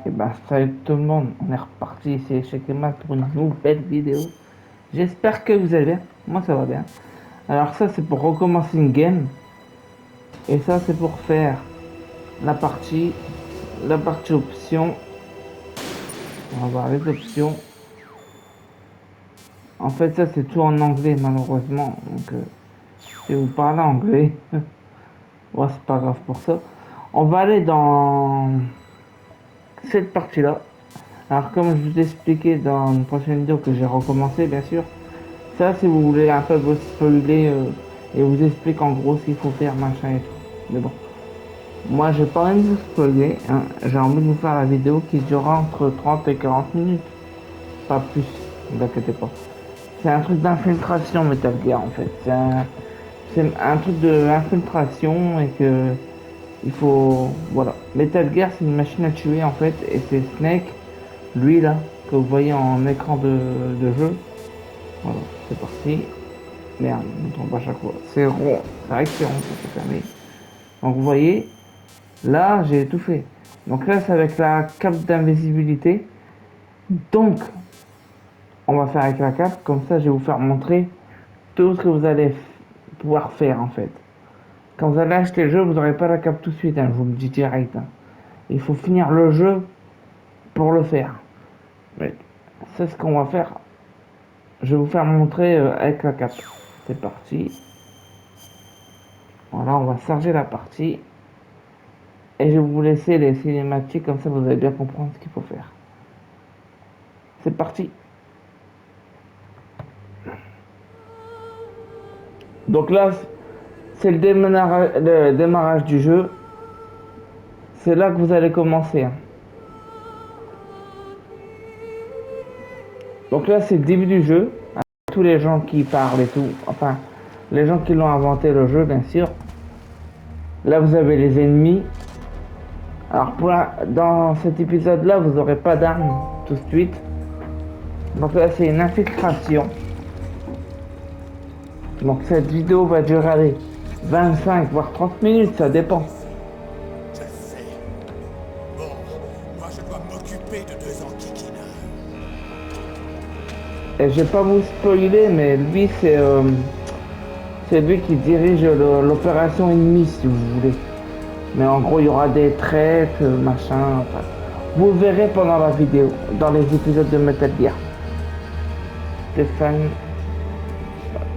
Et ben salut tout le monde, on est reparti ici chez Kemal pour une nouvelle vidéo. J'espère que vous allez bien, moi ça va bien. Alors ça c'est pour recommencer une game. Et ça c'est pour faire la partie, option. On va voir les options. En fait ça c'est tout en anglais malheureusement. Donc si vous parlez anglais, ouais, c'est pas grave pour ça. On va aller dans cette partie là. Alors comme je vous ai expliqué dans une prochaine vidéo que j'ai recommencé bien sûr. Ça, si vous voulez un peu vous spoiler et vous explique en gros ce qu'il faut faire, machin et tout. Mais bon, moi j'ai pas envie de vous spoiler, hein. J'ai envie de vous faire la vidéo qui durera entre 30 et 40 minutes. Pas plus, ne vous inquiétez pas. C'est un truc d'infiltration Metal Gear en fait. C'est un truc d'infiltration et que il faut... Voilà. Metal Gear c'est une machine à tuer en fait et c'est Snake, lui là, que vous voyez en écran de jeu. Voilà, c'est parti. Merde, je me trompe à chaque fois. C'est rond. C'est vrai que c'est rond, ça s'est fermé. Donc vous voyez, là j'ai tout fait. Donc là c'est avec la cape d'invisibilité. Donc on va faire avec la cape. Comme ça je vais vous faire montrer tout ce que vous allez pouvoir faire en fait. Quand vous allez acheter le jeu, vous n'aurez pas la cape tout de suite, hein, je vous le dis direct. Hein. Il faut finir le jeu pour le faire. Mais c'est ce qu'on va faire. Je vais vous faire montrer avec la cape. C'est parti. Voilà, on va charger la partie. Et je vais vous laisser les cinématiques, comme ça vous allez bien comprendre ce qu'il faut faire. C'est parti. Donc là, c'est le démarrage du jeu. C'est là que vous allez commencer. Hein. Donc là, c'est le début du jeu. Tous les gens qui parlent et tout. Enfin, les gens qui l'ont inventé le jeu, bien sûr. Là, vous avez les ennemis. Alors, dans cet épisode-là, vous n'aurez pas d'armes tout de suite. Donc là, c'est une infiltration. Donc cette vidéo va durer 25 voire 30 minutes, ça dépend. Je le sais. Bon, moi je dois m'occuper de deux enquiquineurs. Et je vais pas vous spoiler, mais lui c'est lui qui dirige l'opération ennemie si vous voulez. Mais en gros il y aura des traites, machin. Enfin, vous verrez pendant la vidéo, dans les épisodes de Metal Gear. Stéphane.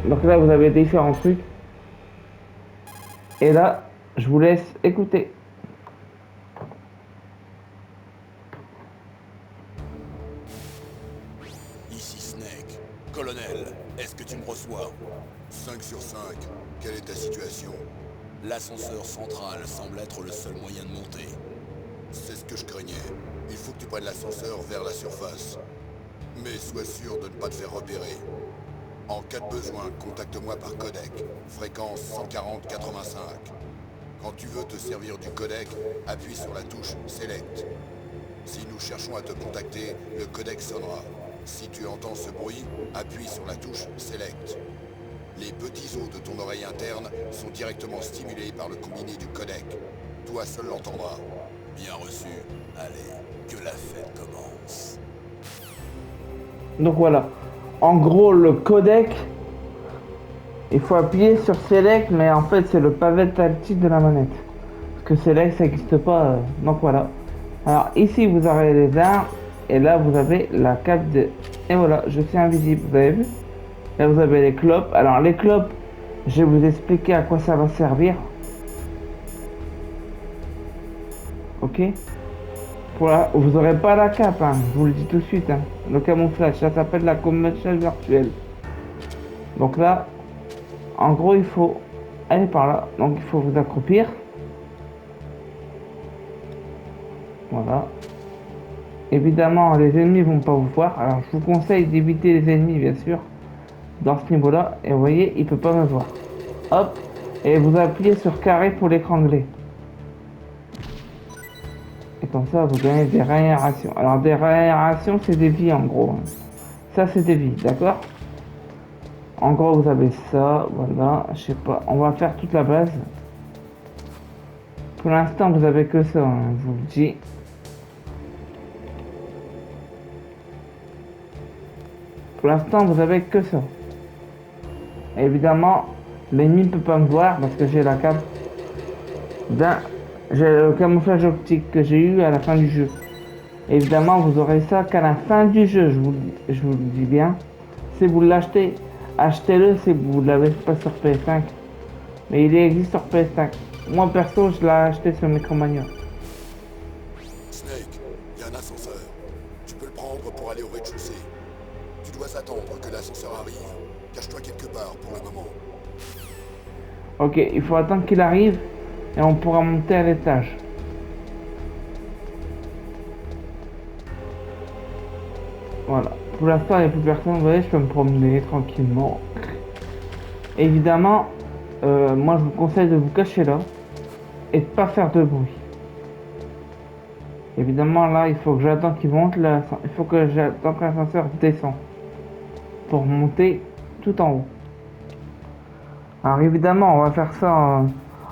Donc là vous avez différents trucs. Et là, je vous laisse écouter. Ici Snake. Colonel, est-ce que tu me reçois? 5 sur 5. Quelle est ta situation? L'ascenseur central semble être le seul moyen de monter. C'est ce que je craignais. Il faut que tu prennes l'ascenseur vers la surface. Mais sois sûr de ne pas te faire repérer. En cas de besoin, contacte-moi par codec. Fréquence 140-85. Quand tu veux te servir du codec, appuie sur la touche Select. Si nous cherchons à te contacter, le codec sonnera. Si tu entends ce bruit, appuie sur la touche Select. Les petits os de ton oreille interne sont directement stimulés par le combiné du codec. Toi seul l'entendras. Bien reçu. Allez, que la fête commence. Donc voilà. En gros, le codec, il faut appuyer sur Select, mais en fait, c'est le pavé tactile de la manette. Parce que Select, ça n'existe pas. Donc voilà. Alors ici, vous avez les armes. Et là, vous avez la cape de... Et voilà, je suis invisible, vous avez vu? Là, vous avez les clopes. Alors, les clopes, je vais vous expliquer à quoi ça va servir. Ok? Vous n'aurez pas la cape, hein, je vous le dis tout de suite. Hein. Le camouflage, ça s'appelle la camouflage virtuelle. Donc là, en gros, il faut aller par là. Donc, il faut vous accroupir. Voilà. Évidemment, les ennemis vont pas vous voir. Alors, je vous conseille d'éviter les ennemis, bien sûr, dans ce niveau-là. Et vous voyez, il peut pas me voir. Hop. Et vous appuyez sur carré pour l'étrangler. Et comme ça, vous gagnez des régénérations. Alors, des régénérations, c'est des vies, en gros. Hein. Ça, c'est des vies, d'accord? En gros, vous avez ça, voilà. Je sais pas, on va faire toute la base. Pour l'instant, vous avez que ça, hein, je vous le dis. Pour l'instant, vous avez que ça. Évidemment, l'ennemi ne peut pas me voir parce que j'ai la cape. J'ai le camouflage optique que j'ai eu à la fin du jeu. Évidemment, vous aurez ça qu'à la fin du jeu, je vous le dis bien. Si vous l'achetez, achetez-le si vous ne l'avez pas sur PS5. Mais il existe sur PS5. Moi perso, je l'ai acheté sur Micromania. Snake, il y a un ascenseur. Tu peux le prendre pour aller au rez-de-chaussée. Tu dois attendre que l'ascenseur arrive. Cache-toi quelque part pour le moment. Ok, il faut attendre qu'il arrive et on pourra monter à l'étage. Voilà. Pour l'instant, il n'y a plus personne. Vous voyez, je peux me promener tranquillement. Évidemment, moi je vous conseille de vous cacher là et de pas faire de bruit. Évidemment, là, il faut que j'attende qu'il monte. Il faut que j'attende que l'ascenseur descend pour monter tout en haut. Alors évidemment, on va faire ça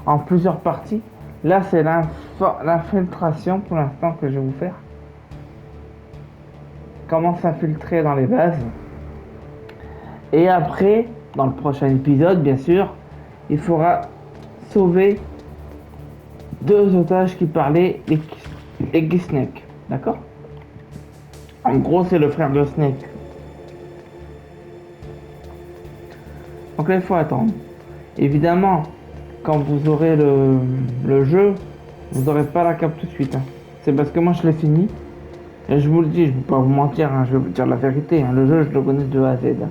en plusieurs parties. Là, c'est l'infiltration pour l'instant que je vais vous faire. Comment s'infiltrer dans les bases. Et après, dans le prochain épisode, bien sûr, il faudra sauver 2 otages qui parlaient les Snake. D'accord? En gros, c'est le frère de Snake. Donc là, il faut attendre. Évidemment, quand vous aurez le jeu, vous n'aurez pas la cape tout de suite. Hein. C'est parce que moi, je l'ai fini. Et je vous le dis, je ne vais pas vous mentir, hein, je vais vous dire la vérité. Hein. Le jeu, je le connais de A à Z. Hein.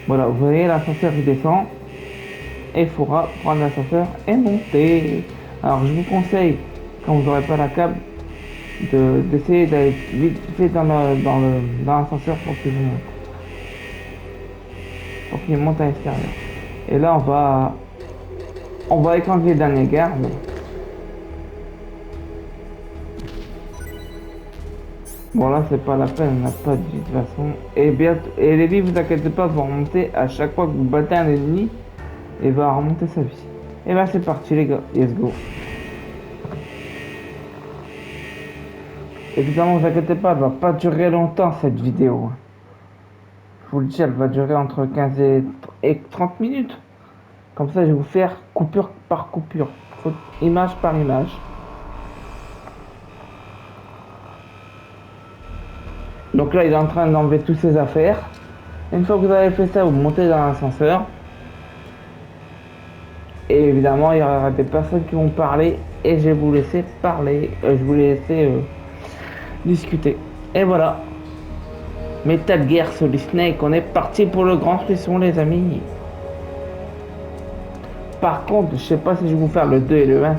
Voilà, vous voyez, l'ascenseur, il descend. Et il faudra prendre l'ascenseur et monter. Alors, je vous conseille, quand vous n'aurez pas la cape, d'essayer d'aller vite fait dans l'ascenseur pour qu'il monte. Pour qu'il monte à l'extérieur. Et là, on va écraser les derniers gardes. Bon là c'est pas la peine, on n'a pas de toute façon. Et les vies, vous inquiétez pas, vont remonter à chaque fois que vous battez un ennemi. Et va remonter sa vie. Et ben c'est parti les gars, let's go. Évidemment, vous inquiétez pas, elle va pas durer longtemps cette vidéo. Je vous le dis, elle va durer entre 15 et 30 minutes. Comme ça, je vais vous faire coupure par coupure, image par image. Donc là, il est en train d'enlever toutes ses affaires. Une fois que vous avez fait ça, vous montez dans l'ascenseur. Et évidemment, il y aura des personnes qui vont parler. Et je vais vous laisser parler. Je vais vous laisser discuter. Et voilà. Metal Gear Solid Snake. On est parti pour le grand frisson, les amis. Par contre, je sais pas si je vais vous faire le 2 et le 1.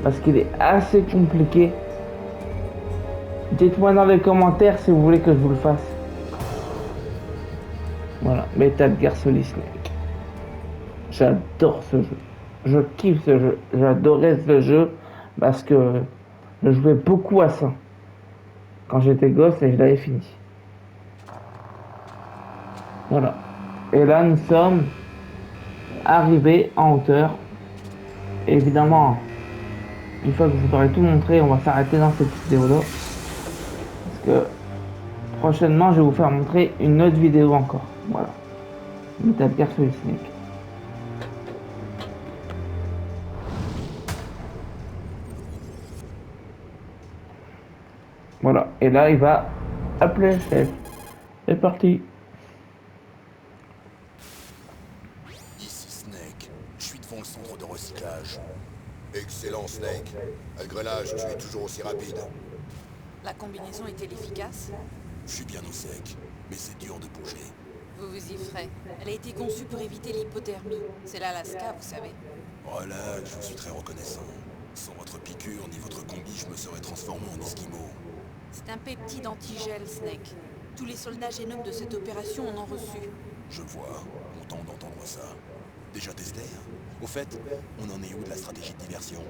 Parce qu'il est assez compliqué. Dites-moi dans les commentaires si vous voulez que je vous le fasse. Voilà, Metal Gear Solid Snake. J'adore ce jeu. Je kiffe ce jeu. J'adorais ce jeu parce que je jouais beaucoup à ça. Quand j'étais gosse et je l'avais fini. Voilà. Et là, nous sommes arrivés en hauteur. Et évidemment, une fois que je vous aurai tout montré, on va s'arrêter dans cette vidéo-là. Que prochainement je vais vous faire montrer une autre vidéo encore. Voilà. Metal Gear Solid Snake. Voilà. Et là il va appeler le chef. C'est parti. Ici Snake. Je suis devant le centre de recyclage. Excellent Snake. Malgré l'âge, tu es toujours aussi rapide. La combinaison est-elle efficace? Je suis bien au sec, mais c'est dur de bouger. Vous vous y ferez. Elle a été conçue pour éviter l'hypothermie. C'est l'Alaska, vous savez. Relax, je vous suis très reconnaissant. Sans votre piqûre ni votre combi, je me serais transformé en esquimau. C'est un peptide antigel, Snake. Tous les soldats génomes de cette opération en ont reçu. Je vois, content d'entendre ça. Déjà testé? Au fait, on en est où de la stratégie de diversion?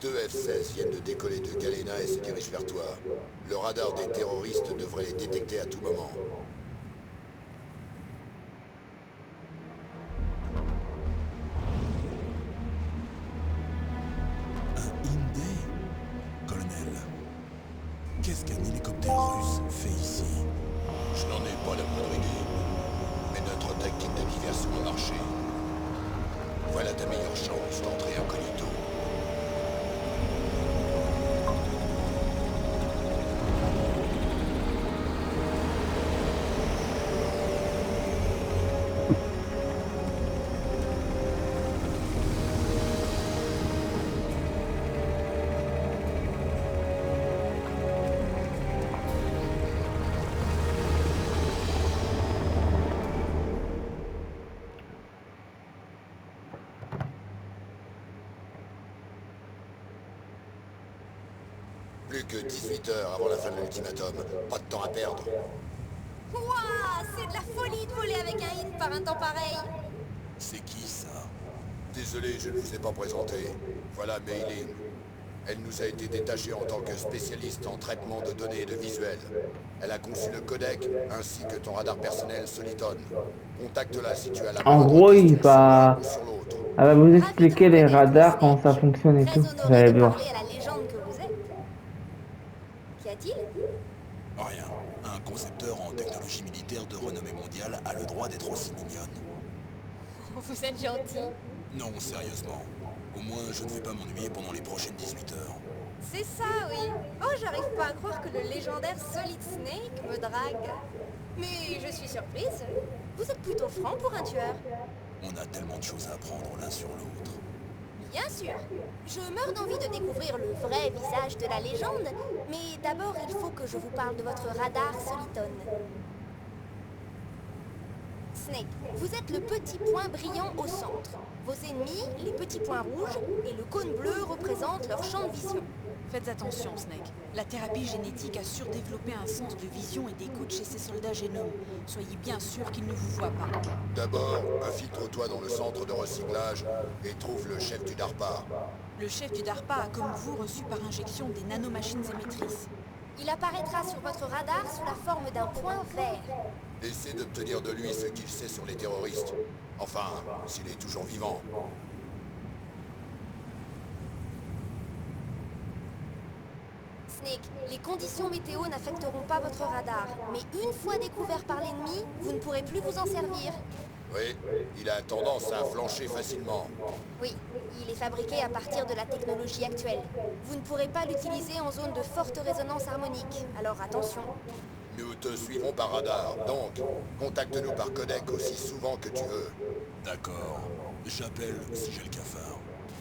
2 F-16 viennent de décoller de Galena et se dirigent vers toi. Le radar des terroristes devrait les détecter à tout moment. Un Hyundai? Colonel, qu'est-ce qu'un hélicoptère russe fait ici? Je n'en ai pas la moindre idée. Mais notre tactique de diversion a marché. Voilà ta meilleure chance d'entrer incognito. Plus que 18 heures avant la fin de l'ultimatum. Pas de temps à perdre. Waouh, c'est de la folie de voler avec un hit par un temps pareil. C'est qui ça? Désolé, je ne vous ai pas présenté. Voilà Mei-Ling. Elle nous a été détachée en tant que spécialiste en traitement de données et de visuels. Elle a conçu le codec ainsi que ton radar personnel Soliton. Contacte-la si tu as la En moindre gros, il question va... sur l'un ou sur l'autre. Elle va vous expliquer les radars, comment ça fonctionne et Très tout. Vous honoré allez de voir. parler à la légende que vous êtes. Qu'y a-t-il? Rien. Un concepteur en technologie militaire de renommée mondiale a le droit d'être aussi mignonne. Vous êtes gentil. Non, sérieusement. Au moins, je ne vais pas m'ennuyer pendant les prochaines 18 heures. C'est ça, oui. Oh, j'arrive pas à croire que le légendaire Solid Snake me drague. Mais je suis surprise. Vous êtes plutôt franc pour un tueur. On a tellement de choses à apprendre l'un sur l'autre. Bien sûr. Je meurs d'envie de découvrir le vrai visage de la légende. Mais d'abord, il faut que je vous parle de votre radar Soliton. Snake, vous êtes le petit point brillant au centre. Vos ennemis, les petits points rouges, et le cône bleu représentent leur champ de vision. Faites attention, Snake. La thérapie génétique a surdéveloppé un sens de vision et d'écoute chez ces soldats génomes. Soyez bien sûr qu'ils ne vous voient pas. D'abord, infiltre-toi dans le centre de recyclage et trouve le chef du DARPA. Le chef du DARPA a, comme vous, reçu par injection des nanomachines émettrices. Il apparaîtra sur votre radar sous la forme d'un point vert. Essaie d'obtenir de lui ce qu'il sait sur les terroristes. Enfin, s'il est toujours vivant. Snake, les conditions météo n'affecteront pas votre radar. Mais une fois découvert par l'ennemi, vous ne pourrez plus vous en servir. Oui, il a tendance à flancher facilement. Oui, il est fabriqué à partir de la technologie actuelle. Vous ne pourrez pas l'utiliser en zone de forte résonance harmonique, alors attention. Nous te suivrons par radar, donc contacte-nous par codec aussi souvent que tu veux. D'accord. J'appelle si j'ai le cafard.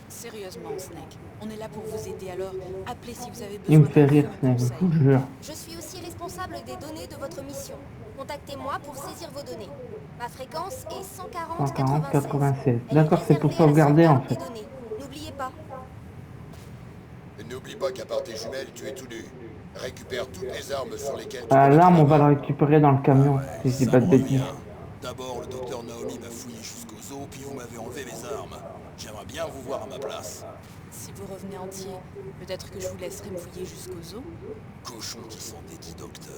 Sérieusement, Snake, on est là pour vous aider, alors appelez si vous avez besoin Il me fait d'un rire, conseil. Snake, je vous jure. Je suis aussi responsable des données de votre mission. Contactez-moi pour saisir vos données. Ma fréquence est 140 140 96. 96. Elle est D'accord, c'est pour réservée à la sauvegarder en sauvegarde fait. des données. N'oubliez pas. Et n'oublie pas qu'à part tes jumelles, tu es tout nu. Récupère toutes les armes sur lesquelles tu Ah, peux l'arme, on mettre va la la main. récupérer dans le camion, si je dis Ça pas de me bêtises. revient. D'abord, le docteur Naomi m'a fouillé jusqu'aux os, puis vous m'avez enlevé mes armes. J'aimerais bien vous voir à ma place. Si vous revenez entier, peut-être que je vous laisserai me fouiller jusqu'aux os. Cochon qui s'en dédie docteur.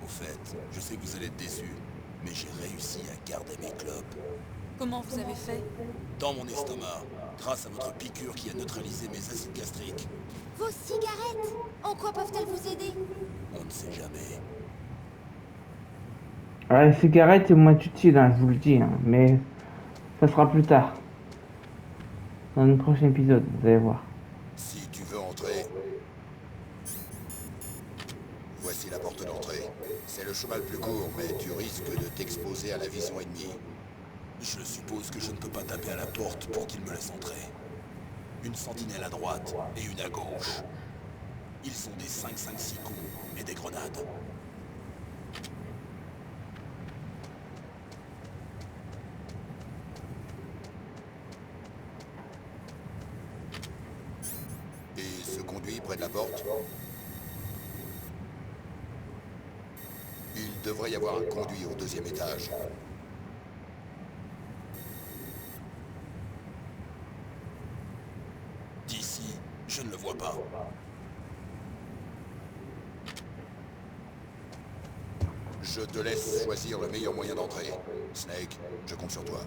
Au fait, je sais que vous allez être déçus, mais j'ai réussi à garder mes clopes. Comment vous avez fait? Dans mon estomac, grâce à votre piqûre qui a neutralisé mes acides gastriques. Vos cigarettes, en quoi peuvent-elles vous aider? On ne sait jamais. Alors, les cigarettes, c'est moins utile, hein, je vous le dis, hein, mais ça sera plus tard. Dans le prochain épisode, vous allez voir. Si tu veux entrer, voici la porte d'entrée. C'est le chemin le plus court, mais tu risques de t'exposer à la vision ennemie. Je suppose que je ne peux pas taper à la porte pour qu'il me laisse entrer. Une sentinelle à droite et une à gauche. Ils sont des 5-5-6 coups et des grenades. Et se conduit près de la porte. Il devrait y avoir un conduit au deuxième étage. D'ici, je ne le vois pas. Je te laisse choisir le meilleur moyen d'entrer. Snake, je compte sur toi.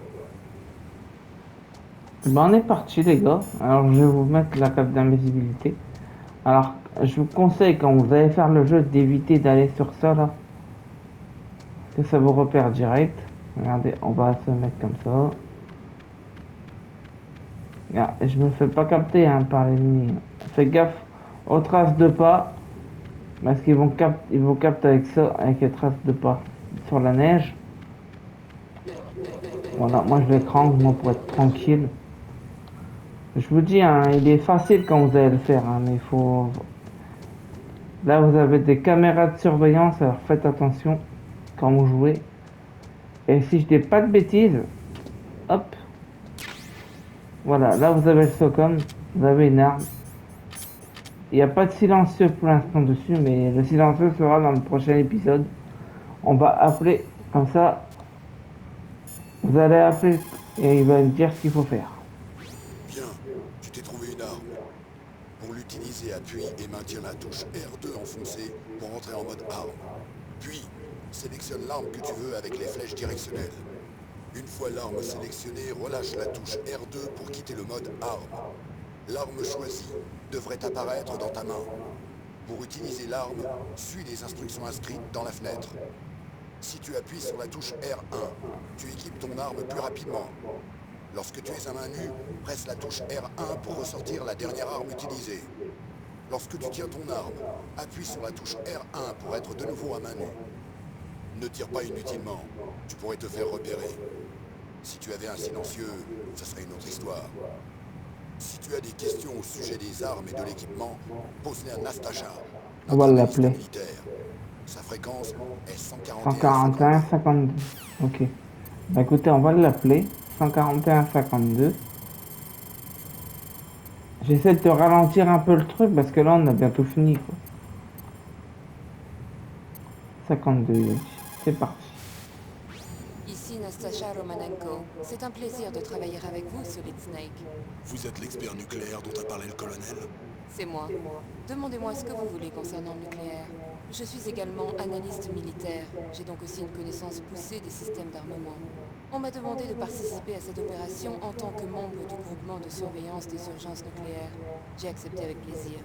Ben, on est parti, les gars. Alors, je vais vous mettre la cape d'invisibilité. Alors, je vous conseille, quand vous allez faire le jeu, d'éviter d'aller sur ça, là. que ça vous repère direct. Regardez, on va se mettre comme ça. Regarde, je me fais pas capter hein, par l'ennemi. Fais gaffe aux traces de pas. Parce qu'ils vont capter avec ça, avec les traces de pas sur la neige. Voilà, moi je vais crank, moi pour être tranquille. Je vous dis, hein, il est facile quand vous allez le faire, hein, mais il faut... Là vous avez des caméras de surveillance, alors faites attention quand vous jouez. Et si je dis pas de bêtises, hop. Voilà, là vous avez le SOCOM, vous avez une arme. Il n'y a pas de silencieux pour l'instant dessus, mais le silencieux sera dans le prochain épisode. On va appeler comme ça. Vous allez appeler et il va me dire ce qu'il faut faire. Bien, tu t'es trouvé une arme. Pour l'utiliser, appuie et maintiens la touche R2 enfoncée pour entrer en mode arme. Puis, sélectionne l'arme que tu veux avec les flèches directionnelles. Une fois l'arme sélectionnée, relâche la touche R2 pour quitter le mode arme. L'arme choisie devrait apparaître dans ta main. Pour utiliser l'arme, suis les instructions inscrites dans la fenêtre. Si tu appuies sur la touche R1, tu équipes ton arme plus rapidement. Lorsque tu es à main nue, presse la touche R1 pour ressortir la dernière arme utilisée. Lorsque tu tiens ton arme, appuie sur la touche R1 pour être de nouveau à main nue. Ne tire pas inutilement, tu pourrais te faire repérer. Si tu avais un silencieux, ce serait une autre histoire. Si tu as des questions au sujet des armes et de l'équipement, pose-les à Nastacha. On va l'appeler. Sa fréquence est 141 52. Ok. Bah écoutez, on va l'appeler. 141 52. J'essaie de ralentir un peu le truc parce que là on a bientôt fini quoi. 52. C'est parti. Ici Nastacha Romanenko. C'est un plaisir de travailler avec vous, Solid Snake. Vous êtes l'expert nucléaire dont a parlé le colonel? C'est moi. Demandez-moi ce que vous voulez concernant le nucléaire. Je suis également analyste militaire. J'ai donc aussi une connaissance poussée des systèmes d'armement. On m'a demandé de participer à cette opération en tant que membre du groupement de surveillance des urgences nucléaires. J'ai accepté avec plaisir.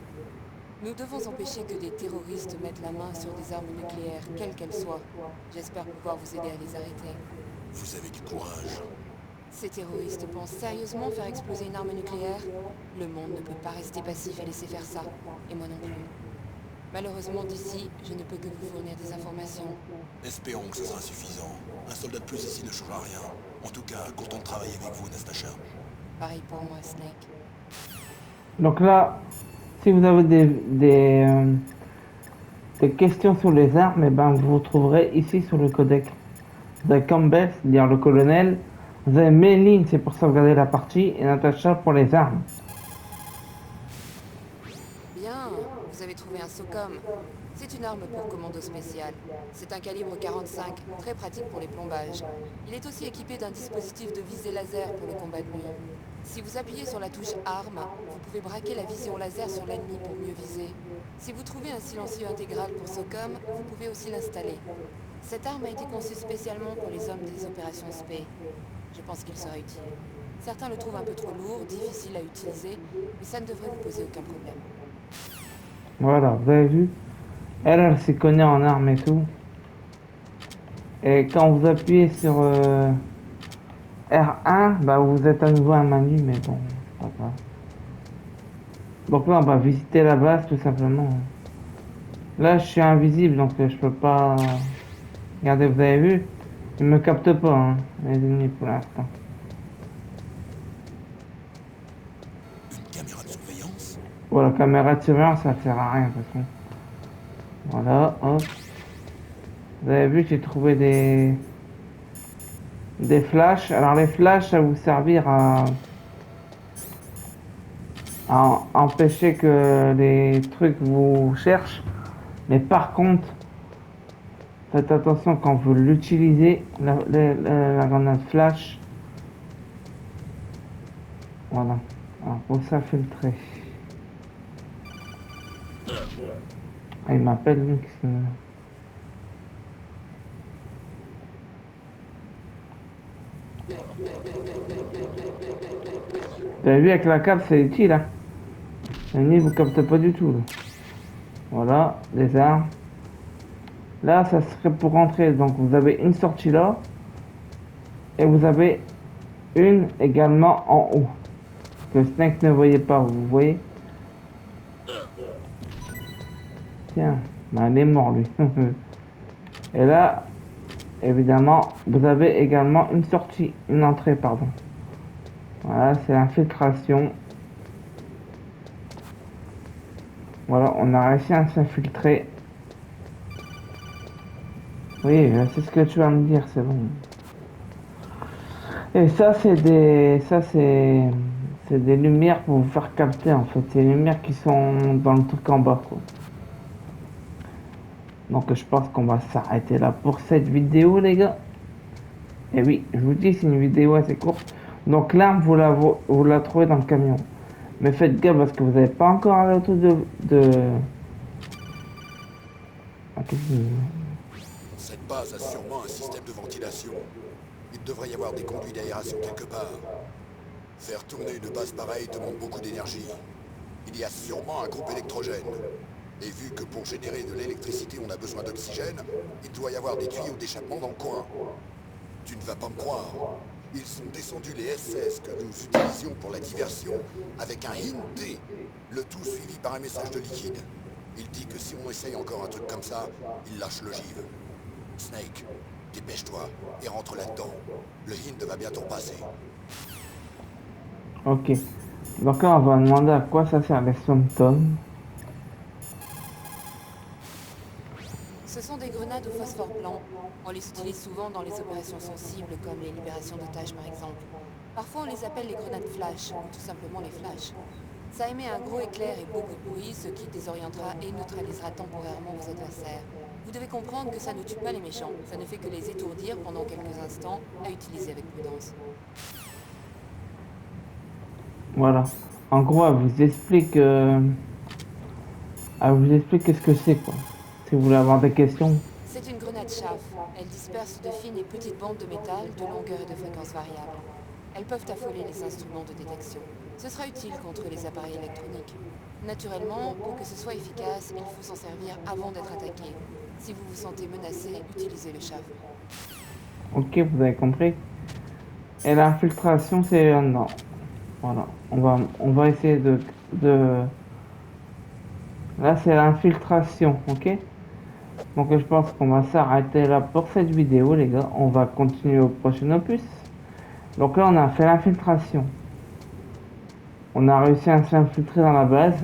Nous devons empêcher que des terroristes mettent la main sur des armes nucléaires, quelles qu'elles soient. J'espère pouvoir vous aider à les arrêter. Vous avez du courage. Ces terroristes pensent sérieusement faire exploser une arme nucléaire? Le monde ne peut pas rester passif et laisser faire ça. Et moi non plus. Malheureusement, d'ici, je ne peux que vous fournir des informations. Espérons que ce sera suffisant. Un soldat de plus ici ne changera rien. En tout cas, content de travailler avec vous, Nastacha. Pareil pour moi, Snake. Donc là, si vous avez des questions sur les armes, eh ben vous trouverez ici sur le codec. Vous avez Campbell, c'est-à-dire le colonel. Vous avez Méline, c'est pour sauvegarder la partie, et Natacha pour les armes. Bien, vous avez trouvé un SOCOM. C'est une arme pour commando spécial. C'est un calibre 45, très pratique pour les plombages. Il est aussi équipé d'un dispositif de visée laser pour le combat de nuit. Si vous appuyez sur la touche arme, vous pouvez braquer la vision laser sur l'ennemi pour mieux viser. Si vous trouvez un silencieux intégral pour SOCOM, vous pouvez aussi l'installer. Cette arme a été conçue spécialement pour les hommes des opérations SP. Je pense qu'il sera utile. Certains le trouvent un peu trop lourd, difficile à utiliser, mais ça ne devrait vous poser aucun problème. Voilà, vous avez vu, elle s'y connaît en armes et tout. Et quand vous appuyez sur R1, bah vous êtes à nouveau à main nue, mais bon, pas grave. Donc là, on va visiter la base tout simplement. Là, je suis invisible, donc je peux pas... Regardez, vous avez vu, ils me captent pas, hein, les ennemis pour l'instant. Une caméra de surveillance? Voilà, caméra de surveillance, ça sert à rien de toute façon. Voilà, hop. Vous avez vu, j'ai trouvé des flashs. Alors les flashs, ça va vous servir à empêcher que les trucs vous cherchent. Mais par contre, faites attention quand vous l'utilisez, la grenade flash. Voilà. Alors pour ça, filtrer. Ah, il m'appelle lui. Vous avez vu avec la cape, c'est utile, hein. L'ennemi vous capte pas du tout. Là. Voilà, les armes. Là, ça serait pour rentrer. Donc, vous avez une sortie là. Et vous avez une également en haut. Que Snake ne voyait pas, vous voyez. Tiens, bah, il est mort lui. Et là, évidemment, vous avez également une sortie, une entrée, pardon. Voilà, c'est l'infiltration. Voilà, on a réussi à s'infiltrer. Oui, c'est ce que tu vas me dire, c'est bon. Et ça, c'est des lumières pour vous faire capter, en fait. C'est les lumières qui sont dans le truc en bas, quoi. Donc, je pense qu'on va s'arrêter là pour cette vidéo, les gars. Et oui, je vous dis, c'est une vidéo assez courte. Donc, l'arme, vous la trouvez dans le camion. Mais faites gaffe parce que vous n'avez pas encore allé autour de... Ah, qu'est-ce que... Cette base a sûrement un système de ventilation. Il devrait y avoir des conduits d'aération quelque part. Faire tourner une base pareille demande beaucoup d'énergie. Il y a sûrement un groupe électrogène. Et vu que pour générer de l'électricité on a besoin d'oxygène, il doit y avoir des tuyaux d'échappement dans le coin. Tu ne vas pas me croire. Ils sont descendus les SS que nous utilisions pour la diversion avec un hint-D, le tout suivi par un message de liquide. Il dit que si on essaye encore un truc comme ça, il lâche l'ogive. Snake, dépêche-toi et rentre là-dedans. Le hint va bientôt passer. Ok. Donc là, on va demander à quoi ça sert les symptômes. Ce sont des grenades au phosphore blanc. On les utilise souvent dans les opérations sensibles, comme les libérations d'otages par exemple. Parfois on les appelle les grenades flash, ou tout simplement les flashs. Ça émet un gros éclair et beaucoup de bruit, ce qui désorientera et neutralisera temporairement vos adversaires. Vous devez comprendre que ça ne tue pas les méchants, ça ne fait que les étourdir pendant quelques instants, à utiliser avec prudence. Voilà. En gros, elle vous explique... elle vous explique qu'est-ce que c'est, quoi. Si vous voulez avoir des questions. C'est une grenade chaff. Elle disperse de fines et petites bandes de métal de longueur et de fréquence variable. Elles peuvent affoler les instruments de détection. Ce sera utile contre les appareils électroniques. Naturellement, pour que ce soit efficace, il faut s'en servir avant d'être attaqué. Si vous vous sentez menacé, utilisez le chaff. Ok, vous avez compris. Et l'infiltration, c'est non. Voilà. On va essayer de... Là, c'est l'infiltration, ok? Donc, je pense qu'on va s'arrêter là pour cette vidéo, les gars. On va continuer au prochain opus. Donc là, on a fait l'infiltration. On a réussi à s'infiltrer dans la base.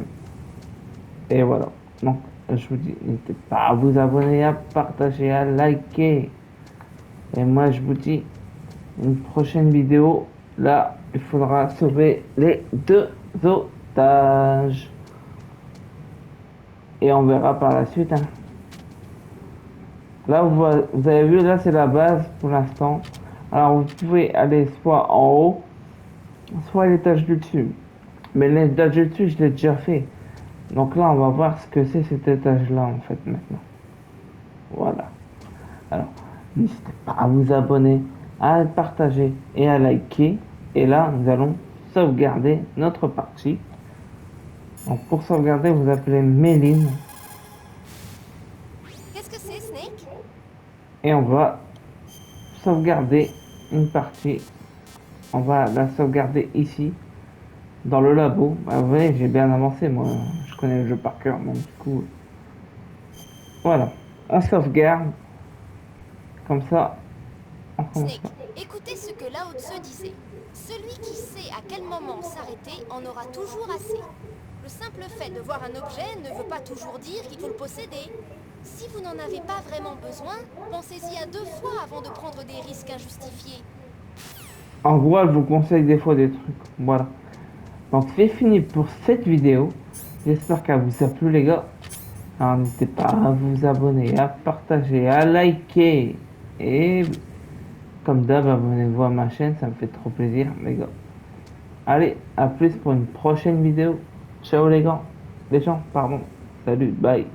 Et voilà. Donc, je vous dis, n'hésitez pas à vous abonner, à partager, à liker. Et moi, je vous dis, une prochaine vidéo. Là, il faudra sauver les 2 otages. Et on verra par la suite. Hein. Là, vous avez vu, là, c'est la base pour l'instant. Alors, vous pouvez aller soit en haut, soit à l'étage du dessus. Mais l'étage du dessus, je l'ai déjà fait. Donc là, on va voir ce que c'est cet étage-là, en fait, maintenant. Voilà. Alors, n'hésitez pas à vous abonner, à partager et à liker. Et là, nous allons sauvegarder notre partie. Donc, pour sauvegarder, vous appelez Méline. Qu'est-ce que c'est, Snake? Et on va sauvegarder une partie. On va la sauvegarder ici, dans le labo. Bah, vous voyez, j'ai bien avancé, moi. Je connais le jeu par cœur, donc du coup... Voilà. On sauvegarde. Comme ça, on commence. Snake, écoutez ce que Lao Tse disait. Celui qui sait à quel moment s'arrêter en aura toujours assez. Le simple fait de voir un objet ne veut pas toujours dire qu'il faut le posséder. Si vous n'en avez pas vraiment besoin, pensez-y à 2 fois avant de prendre des risques injustifiés. En gros, elle vous conseille des fois des trucs. Voilà. Donc, c'est fini pour cette vidéo. J'espère qu'elle vous a plu, les gars. Alors, n'hésitez pas à vous abonner, à partager, à liker. Et comme d'hab, abonnez-vous à ma chaîne. Ça me fait trop plaisir, les gars. Allez, à plus pour une prochaine vidéo. Ciao, les gars. Les gens, pardon. Salut, bye.